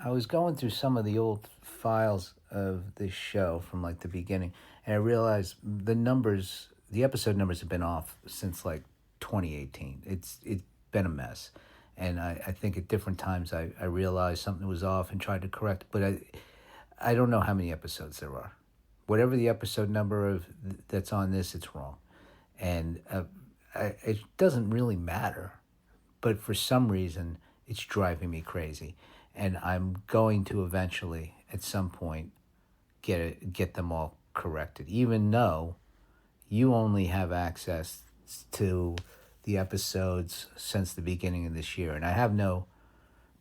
I was going through some of the old files of this show from like the beginning, and I realized the episode numbers have been off since like 2018. It's been a mess, and I think at different times I realized something was off and tried to correct, but I don't know how many episodes there are. Whatever the episode number that's on this, it's wrong, and it doesn't really matter, but for some reason it's driving me crazy, and I'm going to eventually at some point get them all corrected, even though you only have access to the episodes since the beginning of this year, and I have no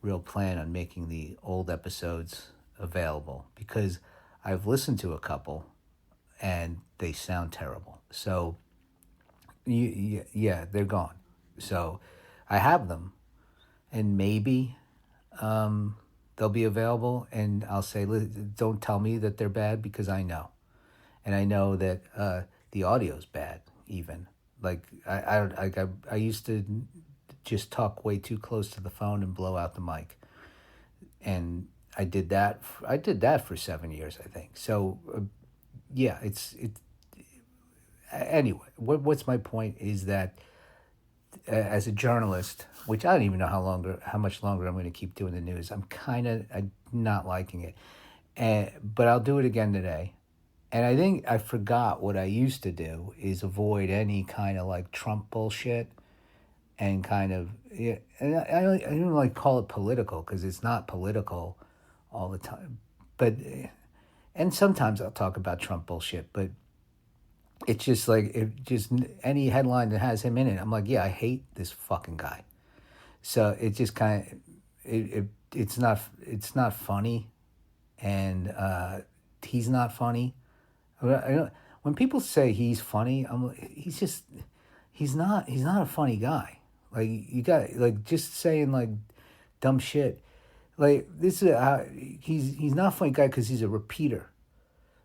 real plan on making the old episodes available because I've listened to a couple and they sound terrible. So yeah, they're gone. So I have them, and maybe they'll be available, and I'll say, don't tell me that they're bad because I know. And I know that the audio's bad even. Like I used to just talk way too close to the phone and blow out the mic. And I did that for 7 years, I think. So yeah, anyway, what's my point is that as a journalist, which I don't even know how much longer I'm going to keep doing the news. I'm kind of not liking it, but I'll do it again today. And I think I forgot what I used to do is avoid any kind of like Trump bullshit and kind of yeah. And I don't like call it political because it's not political all the time, but and sometimes I'll talk about Trump bullshit, but it's just like any headline that has him in it. I'm like, yeah, I hate this fucking guy. So it just kind of it's not funny, and he's not funny. When people say he's funny, he's not a funny guy. Like you got like just saying like dumb shit. Like this is he's not a funny guy because he's a repeater.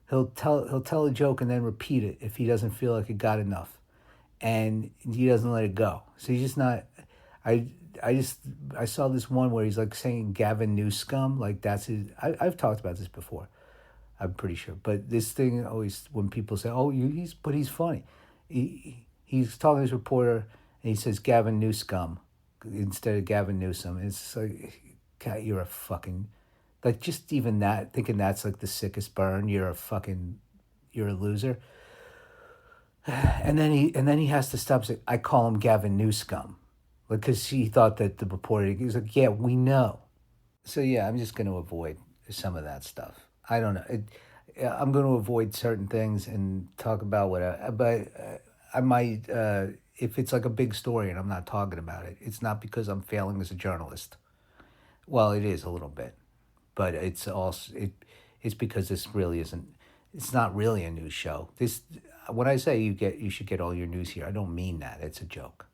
He'll tell a joke and then repeat it if he doesn't feel like it got enough, and he doesn't let it go. So he's just not. I saw this one where he's like saying Gavin Newscum, like that's his. I've talked about this before, I'm pretty sure. But this thing always when people say, "Oh, he's funny," he's talking to his reporter and he says Gavin Newscum instead of Gavin Newsom. It's like, God, you're a fucking. Like just even that, thinking that's like the sickest burn. You're a loser. And then he has to stop saying, I call him Gavin Newscum, because he thought that the reporter. He was like, yeah, we know. So yeah, I'm just going to avoid some of that stuff. I don't know. I'm going to avoid certain things and talk about but I might if it's like a big story and I'm not talking about it. It's not because I'm failing as a journalist. Well, it is a little bit. But it's also it's because this really isn't. It's not really a news show. This when I say you should get all your news here, I don't mean that. It's a joke.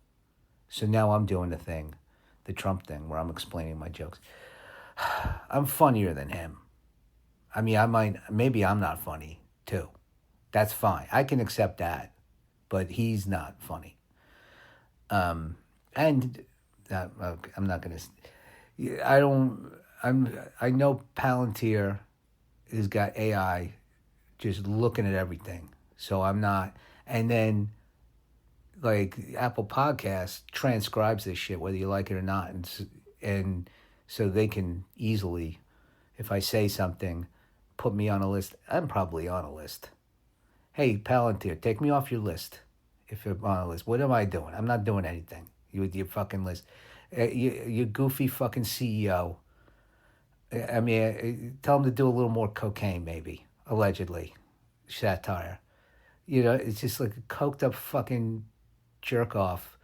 So now I'm doing the Trump thing, where I'm explaining my jokes. I'm funnier than him. I mean, maybe I'm not funny too. That's fine. I can accept that, but he's not funny. And I'm not gonna. I don't. I know Palantir has got AI just looking at everything. So I'm not. And then like Apple Podcasts transcribes this shit whether you like it or not, and so they can easily, if I say something, put me on a list. I'm probably on a list. Hey Palantir, take me off your list. If you're on a list, what am I doing? I'm not doing anything. You with your fucking list. You goofy fucking CEO. I mean, tell him to do a little more cocaine, maybe, allegedly. Satire. You know, it's just like a coked up fucking jerk off.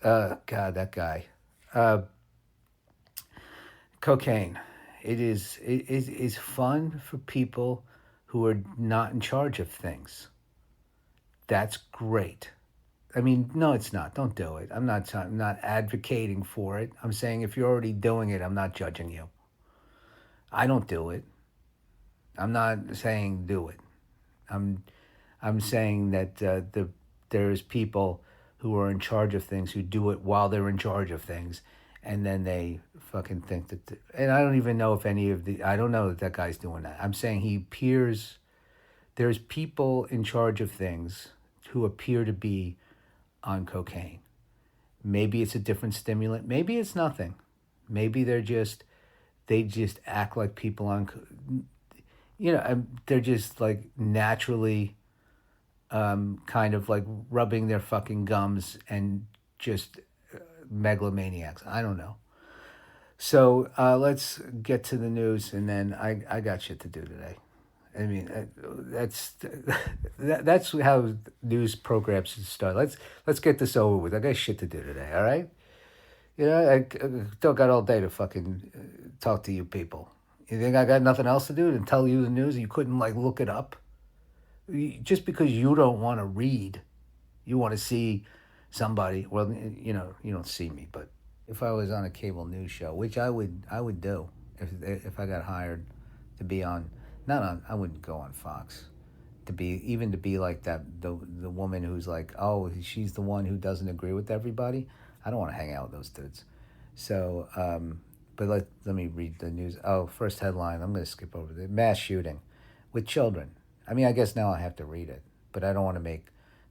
God, that guy. Cocaine. It is fun for people who are not in charge of things. That's great. I mean, no, it's not. Don't do it. I'm not advocating for it. I'm saying if you're already doing it, I'm not judging you. I don't do it. I'm not saying do it. I'm saying that there's people who are in charge of things who do it while they're in charge of things, and then they fucking think that, and I don't even know if I don't know that guy's doing that. I'm saying he appears, there's people in charge of things who appear to be on cocaine. Maybe it's a different stimulant. Maybe it's nothing. Maybe they just act like people on, they're just like naturally kind of like rubbing their fucking gums and just megalomaniacs. I don't know. So let's get to the news, and then I got shit to do today. I mean, that's how news programs should start. Let's get this over with. I got shit to do today. All right. I don't got all day to fucking talk to you people. You think I got nothing else to do than tell you the news? You couldn't like look it up. Just because you don't want to read, you want to see somebody. Well, you don't see me, but if I was on a cable news show, which I would do if I got hired to be on, not on, I wouldn't go on Fox, to be like that the woman who's like, oh, she's the one who doesn't agree with everybody. I don't want to hang out with those dudes. So, but let me read the news. Oh, first headline. I'm going to skip over the mass shooting with children. I mean, I guess now I have to read it, but I don't want to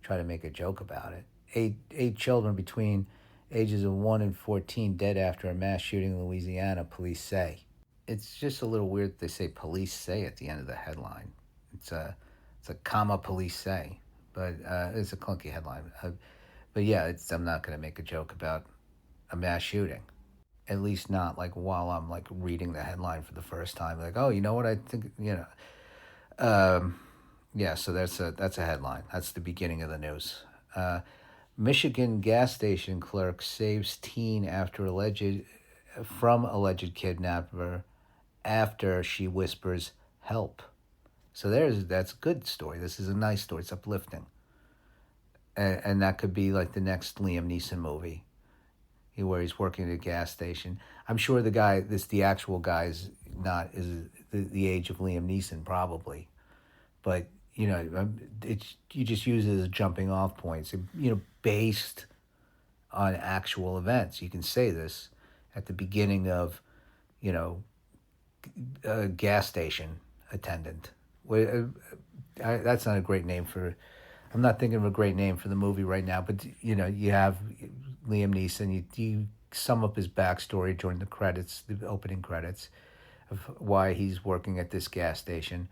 try to make a joke about it. Eight children between ages of 1 and 14 dead after a mass shooting in Louisiana, police say. It's just a little weird that they say police say at the end of the headline. It's a comma police say, but it's a clunky headline. But yeah, I'm not going to make a joke about a mass shooting. At least not like while I'm like reading the headline for the first time. Like, oh, you know what I think, yeah, so that's a headline. That's the beginning of the news. Michigan gas station clerk saves teen from alleged kidnapper after she whispers help. So that's a good story. This is a nice story. It's uplifting. And that could be like the next Liam Neeson movie, where he's working at a gas station. I'm sure the actual guy is not the age of Liam Neeson probably, but you just use it as a jumping off point. So, based on actual events, you can say this at the beginning of, a gas station attendant. That's not a great name for. I'm not thinking of a great name for the movie right now, but you have Liam Neeson. You sum up his backstory during the opening credits, of why he's working at this gas station,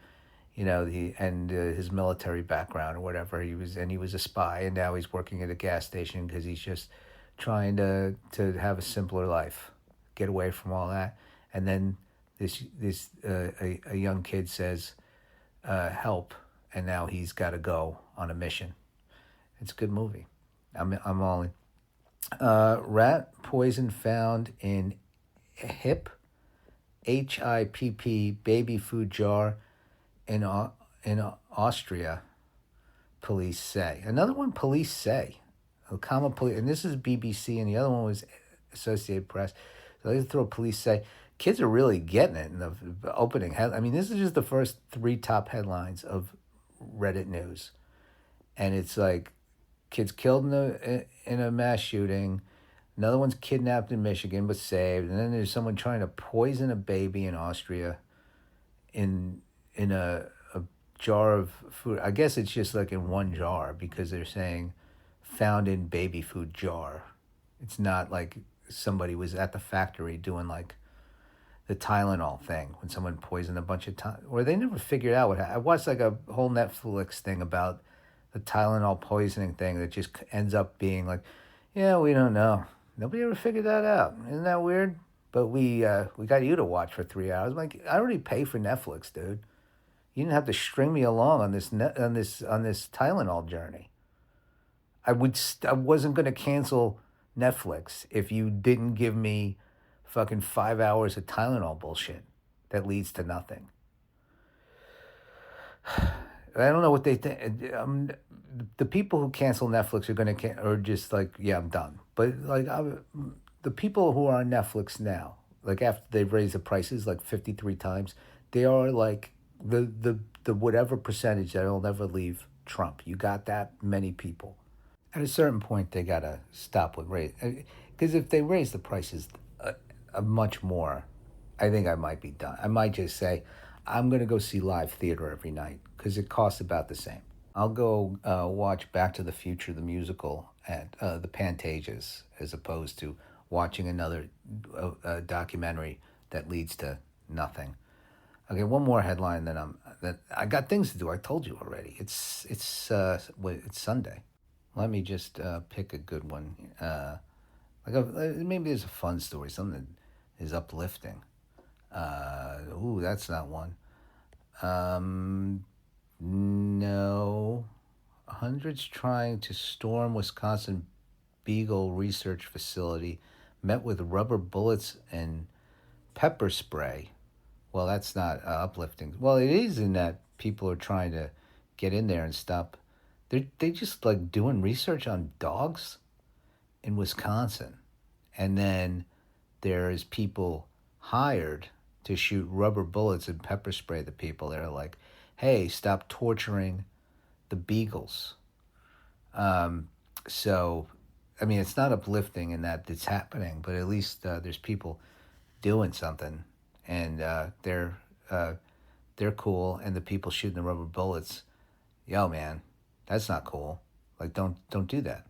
his military background or whatever. He was a spy, and now he's working at a gas station because he's just trying to have a simpler life, get away from all that. And then a young kid says, help. And now he's got to go on a mission. It's a good movie. I'm all in. Rat poison found in HIPP baby food jar in Austria, police say. Another one, police say. Comma police, and this is BBC, and the other one was Associated Press. So they throw police say. Kids are really getting it in the opening head. I mean, this is just the first 3 top headlines of Reddit news, and it's like kids killed in a mass shooting, another one's kidnapped in Michigan but saved, and then there's someone trying to poison a baby in Austria in a jar of food. I guess it's just like in one jar because they're saying found in baby food jar. It's not like somebody was at the factory doing like the Tylenol thing when someone poisoned a bunch of time, or they never figured out what happened. I watched like a whole Netflix thing about the Tylenol poisoning thing that just ends up being like, yeah, we don't know. Nobody ever figured that out. Isn't that weird? But we got you to watch for 3 hours. I'm like, I already pay for Netflix, dude. You didn't have to string me along on this Tylenol journey. I wasn't going to cancel Netflix if you didn't give me fucking 5 hours of Tylenol bullshit that leads to nothing. I don't know what they think. The people who cancel Netflix are just like, yeah, I'm done. But like the people who are on Netflix now, like after they've raised the prices like 53 times, they are like the whatever percentage that'll never leave Trump. You got that many people. At a certain point, they gotta stop with raise, because if they raise the prices much more, I think I might be done. I might just say, I'm going to go see live theater every night because it costs about the same. I'll go watch Back to the Future, the musical, at the Pantages, as opposed to watching another documentary that leads to nothing. Okay, one more headline. That I got things to do. I told you already. It's Sunday. Let me just pick a good one. Maybe there's a fun story, something that is uplifting. That's not one. No. Hundreds trying to storm Wisconsin Beagle Research Facility met with rubber bullets and pepper spray. Well, that's not uplifting. Well, it is in that people are trying to get in there and stop. They just like doing research on dogs in Wisconsin, and then there's people hired to shoot rubber bullets and pepper spray the people. They're like, "Hey, stop torturing the beagles." So, I mean, it's not uplifting in that it's happening, but at least there's people doing something, and they're cool. And the people shooting the rubber bullets, yo, man, that's not cool. Like, don't do that.